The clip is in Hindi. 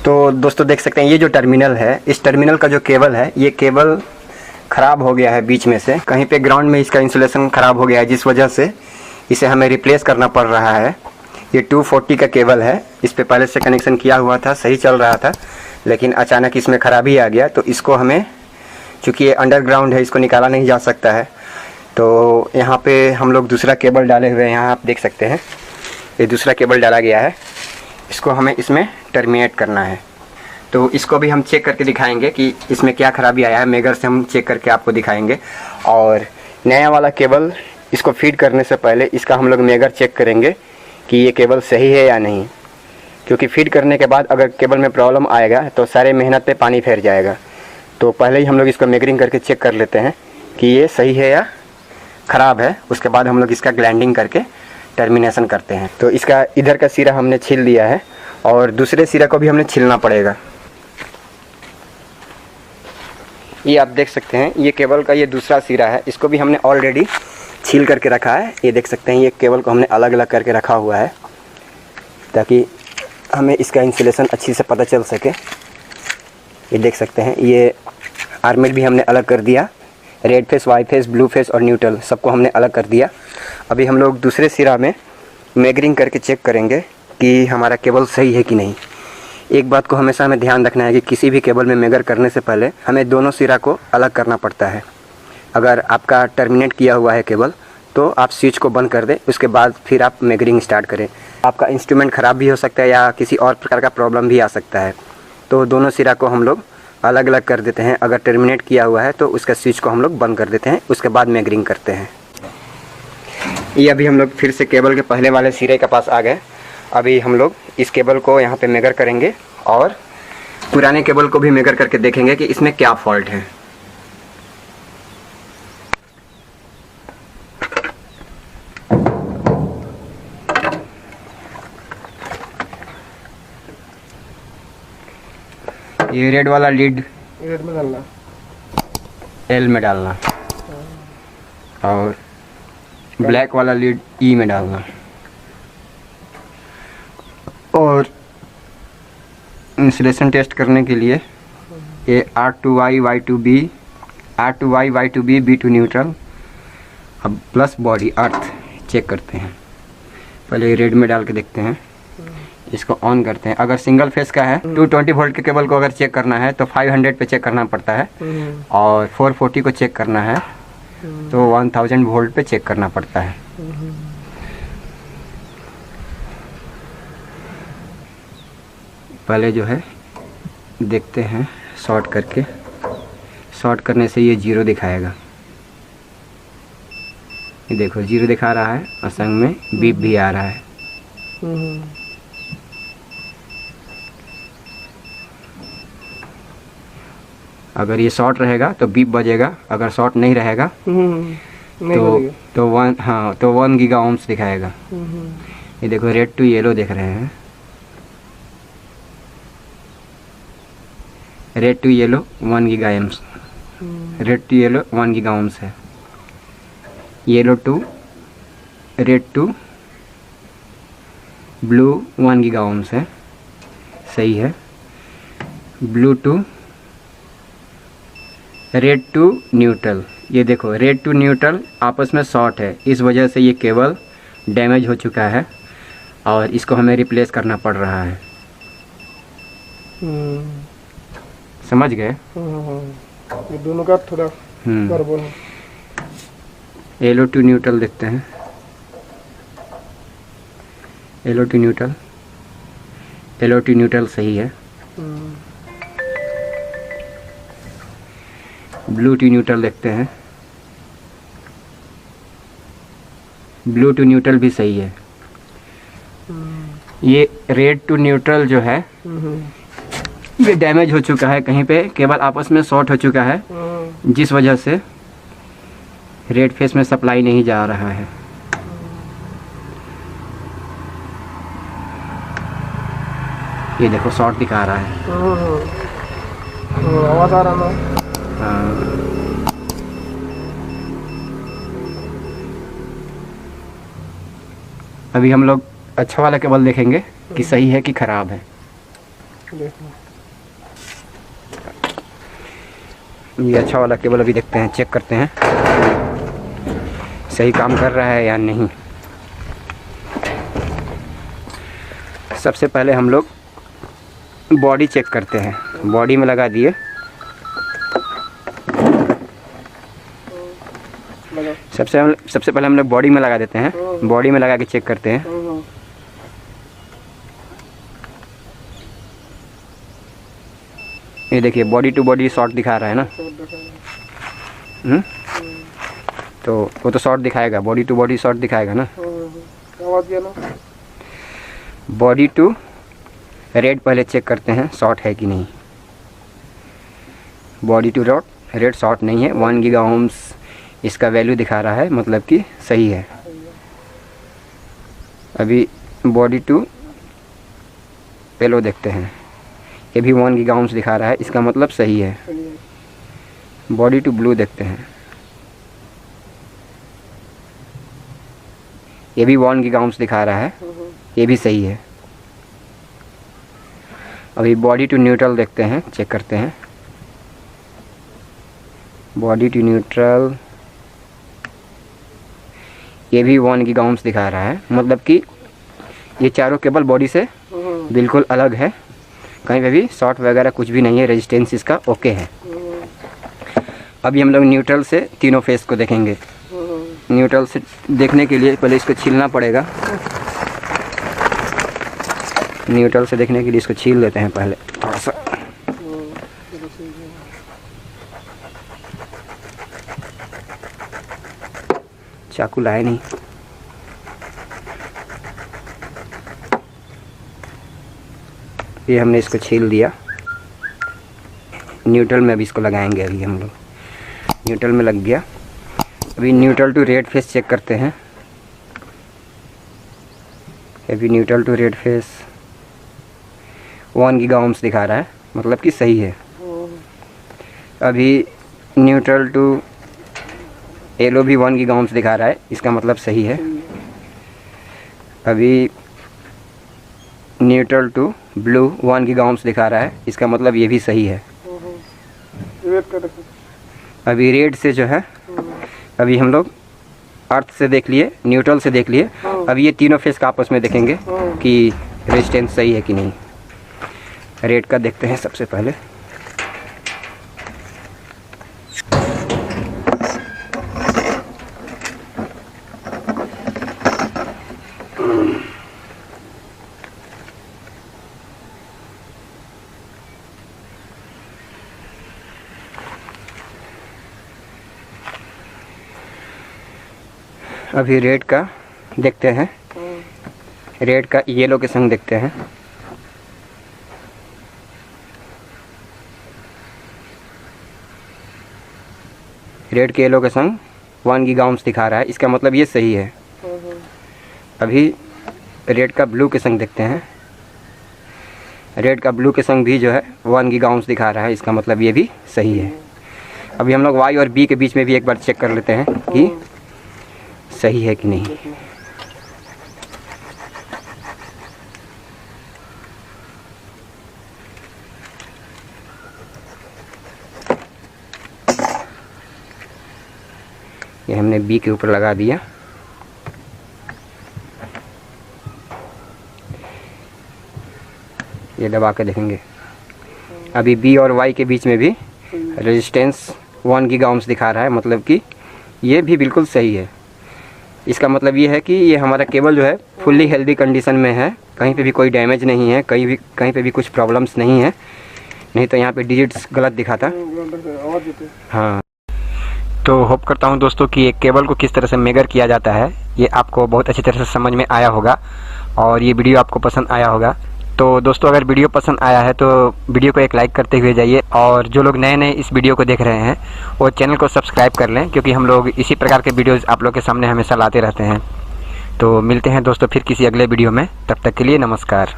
तो दोस्तों देख सकते हैं ये जो टर्मिनल है, इस टर्मिनल का जो केबल है, ये केबल ख़राब हो गया है बीच में से। कहीं पे ग्राउंड में इसका इंसुलेशन ख़राब हो गया है, जिस वजह से इसे हमें रिप्लेस करना पड़ रहा है। ये 240 का केबल है, इस पे पहले से कनेक्शन किया हुआ था, सही चल रहा था, लेकिन अचानक इसमें ख़राबी आ गया। तो इसको हमें, चूँकि ये अंडरग्राउंड है, इसको निकाला नहीं जा सकता है, तो यहाँ पे हम लोग दूसरा केबल डाले हुए हैं। यहाँ आप देख सकते हैं ये दूसरा केबल डाला गया है, इसको हमें इसमें टर्मिनेट करना है। तो इसको भी हम चेक करके दिखाएंगे कि इसमें क्या ख़राबी आया है, मेगर से हम चेक करके आपको दिखाएंगे। और नया वाला केबल इसको फीड करने से पहले इसका हम लोग मेगर चेक करेंगे कि ये केबल सही है या नहीं, क्योंकि फीड करने के बाद अगर केबल में प्रॉब्लम आएगा तो सारे मेहनत पे पानी फेर जाएगा। तो पहले ही हम लोग इसको मेगरिंग करके चेक कर लेते हैं कि ये सही है या ख़राब है, उसके बाद हम लोग इसका ग्लैंडिंग करके टर्मिनेशन करते हैं। तो इसका इधर का सिरा हमने छील लिया है और दूसरे सिरे को भी हमने छीलना पड़ेगा। ये आप देख सकते हैं ये केबल का ये दूसरा सिरा है, इसको भी हमने ऑलरेडी छील करके रखा है। ये देख सकते हैं ये केबल को हमने अलग अलग करके रखा हुआ है ताकि हमें इसका इंसुलेशन अच्छी से पता चल सके। ये देख सकते हैं ये आर्मेट भी हमने अलग कर दिया, red face, white face, blue face और न्यूट्रल सबको हमने अलग कर दिया। अभी हम लोग दूसरे सिरा में मेगरिंग करके चेक करेंगे कि हमारा केबल सही है कि नहीं। एक बात को हमेशा हमें ध्यान रखना है कि किसी भी केबल में मेगर करने से पहले हमें दोनों सिरा को अलग करना पड़ता है। अगर आपका टर्मिनेट किया हुआ है केबल तो आप स्विच को बंद कर दें, उसके बाद फिर आप मेगरिंग स्टार्ट करें। आपका इंस्ट्रूमेंट ख़राब भी हो सकता है या किसी और प्रकार का प्रॉब्लम भी आ सकता है, तो दोनों सिरा को हम लोग अलग अलग कर देते हैं। अगर टर्मिनेट किया हुआ है तो उसका स्विच को हम लोग बंद कर देते हैं, उसके बाद मेगरिंग करते हैं। ये अभी हम लोग फिर से केबल के पहले वाले सिरे के पास आ गए। अभी हम लोग इस केबल को यहाँ पे मेगर करेंगे और पुराने केबल को भी मेगर करके देखेंगे कि इसमें क्या फॉल्ट है। ये रेड वाला लीड रेड में डालना, एल में डालना और ब्लैक वाला लीड ई में डालना। और इंसुलेशन टेस्ट करने के लिए ये R2Y Y2B, R2Y Y2B, B2 neutral, अब प्लस बॉडी अर्थ चेक करते हैं। पहले रेड में डाल के देखते हैं, इसको ऑन करते हैं। अगर सिंगल फेस का है 220 वोल्ट के केबल को अगर चेक करना है तो 500 पे चेक करना पड़ता है, और 440 को चेक करना है तो 1000 वोल्ट पे चेक करना पड़ता है। पहले जो है देखते हैं शॉर्ट करके, शॉर्ट करने से ये जीरो दिखाएगा। ये देखो जीरो दिखा रहा है और संग में बीप भी आ रहा है। अगर ये शॉर्ट रहेगा तो बीप बजेगा, अगर शॉर्ट नहीं रहेगा तो 1 गीगा ओम्स दिखाएगा। ये देखो रेड टू येलो देख रहे हैं, red to yellow 1 giga ohms, red to yellow 1 giga ohms है। Yellow to red to blue 1 giga ohms है, सही है। Blue to red to neutral, ये देखो रेड टू न्यूट्रल आपस में शॉर्ट है, इस वजह से ये केबल डैमेज हो चुका है और इसको हमें रिप्लेस करना पड़ रहा है। समझ गए? ये दोनों का थोड़ा गड़बड़ है। येलो टू न्यूट्रल देखते हैं, yellow to neutral, yellow to neutral सही है। ब्लू टू न्यूट्रल देखते हैं, ब्लू टू न्यूट्रल भी सही है। ये रेड टू न्यूट्रल जो है ये डैमेज हो चुका है, कहीं पे केबल आपस में शॉर्ट हो चुका है, जिस वजह से रेड फेस में सप्लाई नहीं जा रहा है। ये देखो शॉर्ट दिखा रहा है। आवाज आ रहा है। अभी हम लोग अच्छा वाला केबल देखेंगे कि सही है कि ख़राब है। देखो ये अच्छा वाला केबल अभी देखते हैं, चेक करते हैं सही काम कर रहा है या नहीं। सबसे पहले हम लोग बॉडी चेक करते हैं। बॉडी में लगा दिए, सबसे पहले हम लोग बॉडी में लगा देते हैं। बॉडी में लगा के चेक करते हैं। ये देखिए बॉडी टू बॉडी शॉर्ट दिखा रहा है ना। तो वो तो शॉर्ट दिखाएगा, बॉडी टू बॉडी शॉर्ट दिखाएगा ना। बॉडी टू रेड पहले चेक करते हैं शॉर्ट है कि नहीं। बॉडी टू रेड शॉर्ट नहीं है। 1 गीगा ओम्स इसका वैल्यू दिखा रहा है, मतलब कि सही है। अभी बॉडी टू येलो देखते हैं, ये भी 1 गीगा ओम्स दिखा रहा है, इसका मतलब सही है। बॉडी टू ब्लू देखते हैं, ये भी 1 गीगा ओम्स दिखा रहा है, ये भी सही है। अभी बॉडी टू न्यूट्रल देखते हैं, चेक करते हैं। बॉडी टू न्यूट्रल ये भी 1 गीगा ओम्स दिखा रहा है, मतलब कि ये चारों केबल बॉडी से बिल्कुल अलग है, कहीं पे भी शॉर्ट वगैरह कुछ भी नहीं है, रेजिस्टेंस इसका ओके है। अभी हम लोग न्यूट्रल से तीनों फेस को देखेंगे। न्यूट्रल से देखने के लिए पहले इसको छीलना पड़ेगा। न्यूट्रल से देखने के लिए इसको छील लेते हैं पहले थोड़ा सा। चाकू लाए नहीं। ये हमने इसको छील दिया। न्यूट्रल में अभी इसको लगाएंगे। अभी हम लोग न्यूट्रल में लग गया। अभी neutral to red phase check करते हैं। अभी neutral to red phase 1 giga ohms दिखा रहा है, मतलब कि सही है। अभी न्यूट्रल टू येलो भी 1 गीगा ओम्स दिखा रहा है, इसका मतलब सही है। अभी neutral to blue 1 giga ohms दिखा रहा है, इसका मतलब ये भी सही है। अभी रेड से जो है, अभी हम लोग अर्थ से देख लिए, न्यूट्रल से देख लिए। अभी ये तीनों फेस का आपस में देखेंगे कि रेजिस्टेंस सही है कि नहीं। रेड का देखते हैं सबसे पहले। अभी रेड का देखते हैं। रेड का येलो के संग देखते हैं। रेड के येलो के संग 1 गीगा ओम्स दिखा रहा है, इसका मतलब ये सही है। अभी रेड का ब्लू के संग देखते हैं। रेड का ब्लू के संग भी जो है 1 गीगा ओम्स दिखा रहा है, इसका मतलब ये भी सही है। अभी हम लोग वाई और बी के बीच में भी एक बार चेक कर लेते हैं कि सही है कि नहीं। ये हमने बी के ऊपर लगा दिया। ये दबा के देखेंगे। अभी बी और वाई के बीच में भी रेजिस्टेंस 1 गीगा ओम्स दिखा रहा है, मतलब कि ये भी बिल्कुल सही है। इसका मतलब ये है कि ये हमारा केबल जो है फुल्ली हेल्दी कंडीशन में है, कहीं पे भी कोई डैमेज नहीं है, कहीं पे भी कुछ प्रॉब्लम्स नहीं है। नहीं तो यहाँ पे डिजिट्स गलत दिखाता। हाँ, तो होप करता हूँ दोस्तों कि एक केबल को किस तरह से मेजर किया जाता है ये आपको बहुत अच्छी तरह से समझ में आया होगा और ये वीडियो आपको पसंद आया होगा। तो दोस्तों अगर वीडियो पसंद आया है तो वीडियो को एक लाइक करते हुए जाइए, और जो लोग नए नए इस वीडियो को देख रहे हैं वो चैनल को सब्सक्राइब कर लें, क्योंकि हम लोग इसी प्रकार के वीडियोज़ आप लोग के सामने हमेशा लाते रहते हैं। तो मिलते हैं दोस्तों फिर किसी अगले वीडियो में, तब तक के लिए नमस्कार।